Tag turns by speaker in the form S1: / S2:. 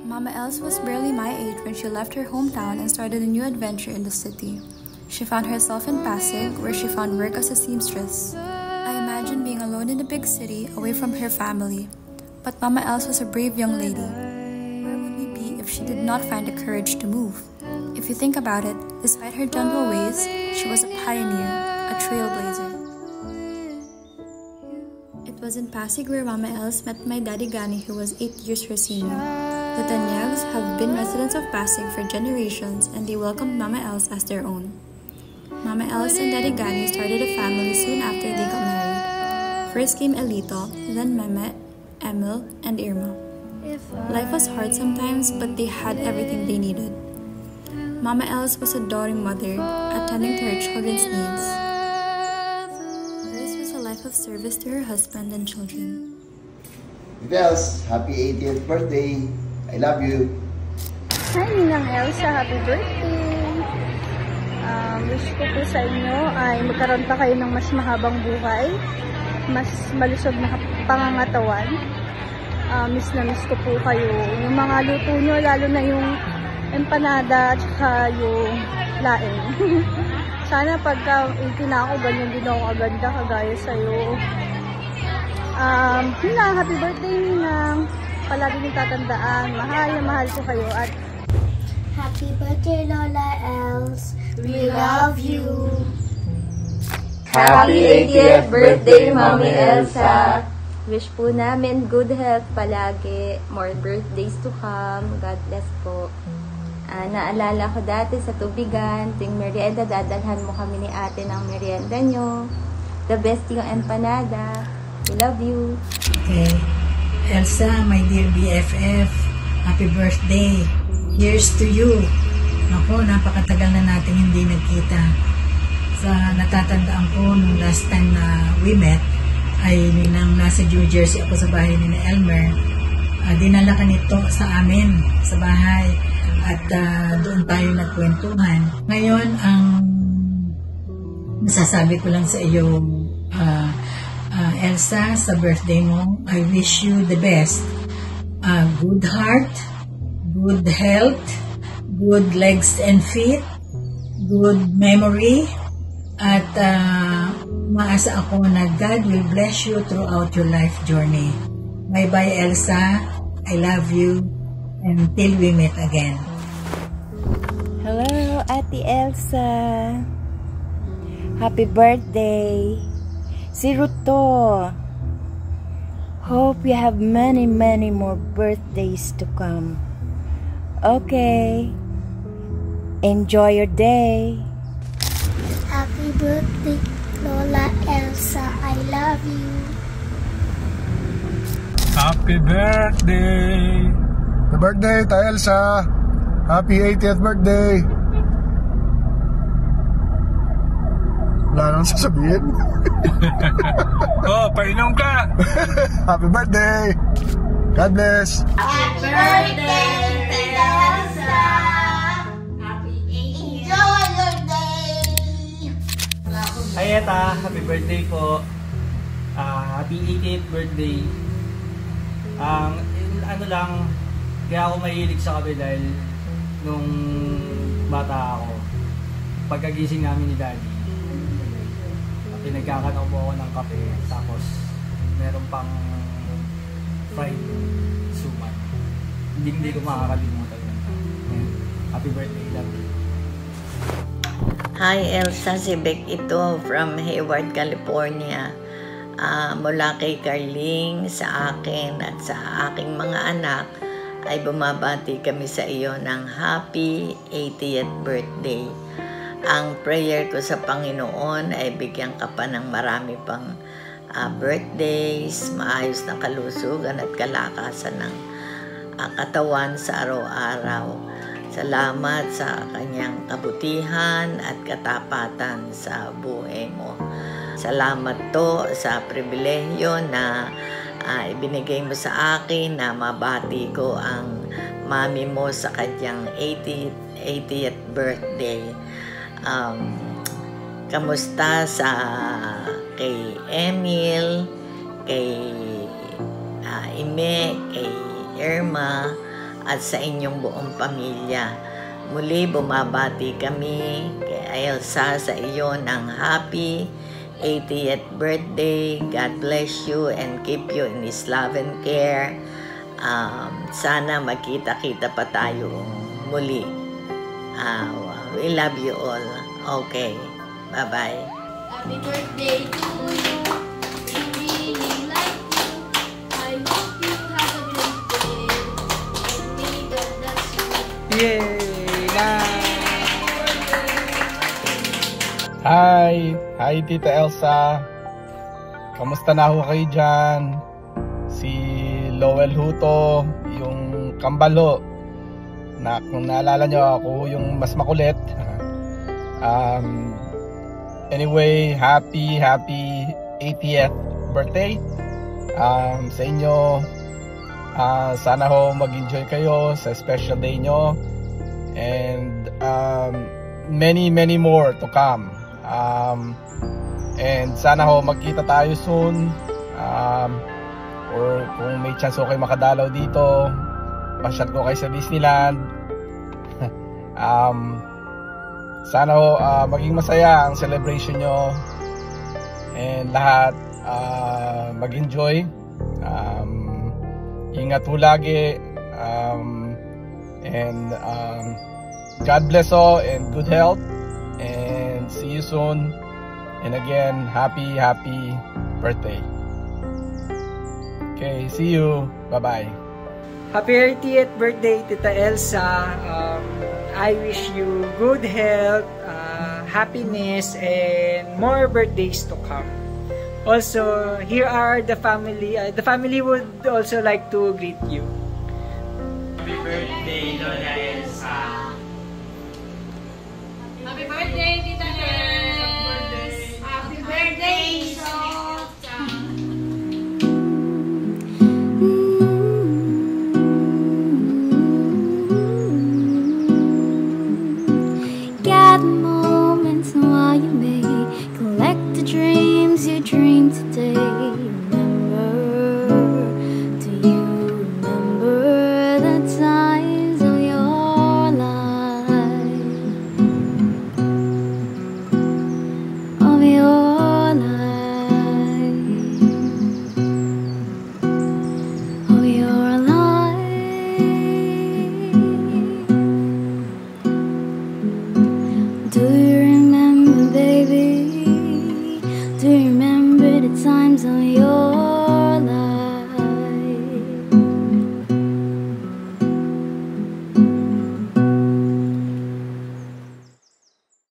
S1: Mama Els was barely my age when she left her hometown and started a new adventure in the city. She found herself in Pasig, where she found work as a seamstress. I imagine being alone in a big city, away from her family. But Mama Els was a brave young lady. Where would we be if she did not find the courage to move? If you think about it, despite her gentle ways, she was a pioneer, a trailblazer. It was in Pasig where Mama Els met my daddy Gani, who was 8 years her senior. The Tanyags have been residents of Pasig for generations, and they welcomed Mama Els as their own. Mama Els and Daddy Gani started a family soon after they got married. First came Elito, then Mehmet, Emil, and Irma. Life was hard sometimes, but they had everything they needed. Mama Els was a adoring mother, attending to her children's needs. Hers was a life of service to her husband and children.
S2: Els, happy 80th birthday! I love you!
S3: Hi, Ninang Elsa, happy birthday! Wish ko po sa inyo ay magkaroon pa kayo ng mas mahabang buhay, mas malusog na pangangatawan. Miss na miss ko po kayo. Yung mga luto nyo, lalo na yung empanada at saka yung laing. Sana pagka 18 na ako, ganyan din ako aganda kagaya sa'yo. Yun lang, happy birthday Ninang. Palagi nyung tatandaan. Mahal na mahal ko kayo. At
S4: happy birthday Lola Els. We love you.
S5: Happy 80th birthday, Mommy Elsa. Wish po namin good health palagi. More birthdays to come. God bless po. Naalala ko dati sa tubigan, ting merienda, dadalhan mo kami ni ate ng merienda nyo. The best yung empanada. We love you.
S6: Okay. Elsa, my dear BFF, happy birthday. Here's to you. Ako, napakatagal na natin hindi nagkita. Sa natatandaan ko, nung last time na we met, ay nang nasa New Jersey ako sa bahay ni Elmer. Dinala ka nito sa amin, sa bahay. At doon tayo nagkwentuhan. Ngayon, ang masasabi ko lang sa iyo, Elsa, sa birthday mo, I wish you the best. Good heart, good health, good legs and feet, good memory, at maasa ako na God will bless you throughout your life journey. Bye-bye, Elsa. I love you. Until we meet again.
S7: Hello, Ate Elsa. Happy birthday. Si Ruto. Hope you have many, many more birthdays to come. Okay. Enjoy your day.
S4: Happy birthday, Lola Elsa. I love you.
S8: Happy birthday.
S9: Happy birthday, Ta Elsa. Happy 80th birthday. Wala nang sasabihin.
S8: Oh, painom ka.
S9: Happy birthday. God bless.
S4: Happy birthday, Elsa. Enjoy your day.
S10: Hi Eta, happy birthday po. Happy 80th birthday. Ano lang, kaya ako mahilig sa kape dahil nung bata ako, pagkagising namin ni Daddy, pinagkakanaw po ako ng kape, tapos meron pang fried suman. Hindi ko makakalimutan yun. Happy birthday, love you.
S11: Hi Elsa, si Beck ito from Hayward, California. Mula kay Carling, sa akin at sa aking mga anak ay bumabati kami sa iyo ng happy 80th birthday. Ang prayer ko sa Panginoon ay bigyan ka pa ng marami pang birthdays, maayos na kalusugan at kalakasan ng katawan sa araw-araw. Salamat sa kanyang kabutihan at katapatan sa buhay mo. Salamat to sa pribilehyo na ibinigay mo sa akin na mabati ko ang mami mo sa kanyang 80th birthday. Kamusta sa kay Emil, kay Ime, kay Irma, at sa inyong buong pamilya. Muli bumabati kami kay Elsa sa iyo ng happy 80th birthday. God bless you and keep you in His love and care. Sana magkita-kita pa tayo muli. We love you all. Okay. Bye-bye.
S4: Happy birthday to you. We really like you. I hope you have a great day. And may God bless you.
S8: Yay! Hi Tita Elsa. Kamusta na ho kayo dyan? Si Lowell Huto, yung kambalo. Kung naalala nyo, ako yung mas makulit. Anyway, happy 80th birthday sa inyo. Sana ho mag-enjoy kayo sa special day nyo. And many more to come. And sana ho magkita tayo soon. Or kung may chance ho kayo makadalaw dito, pasyat ko kayo sa Disneyland. Sana ho maging masaya ang celebration nyo and lahat mag-enjoy. Ingat ho lagi, and God bless all and good health, and see you soon. And again, happy birthday. Okay, see you. Bye-bye.
S12: Happy 80th birthday, Tita Elsa. I wish you good health, happiness, and more birthdays to come. Also, here are the family. The family would also like to greet you.
S13: Happy birthday, Lola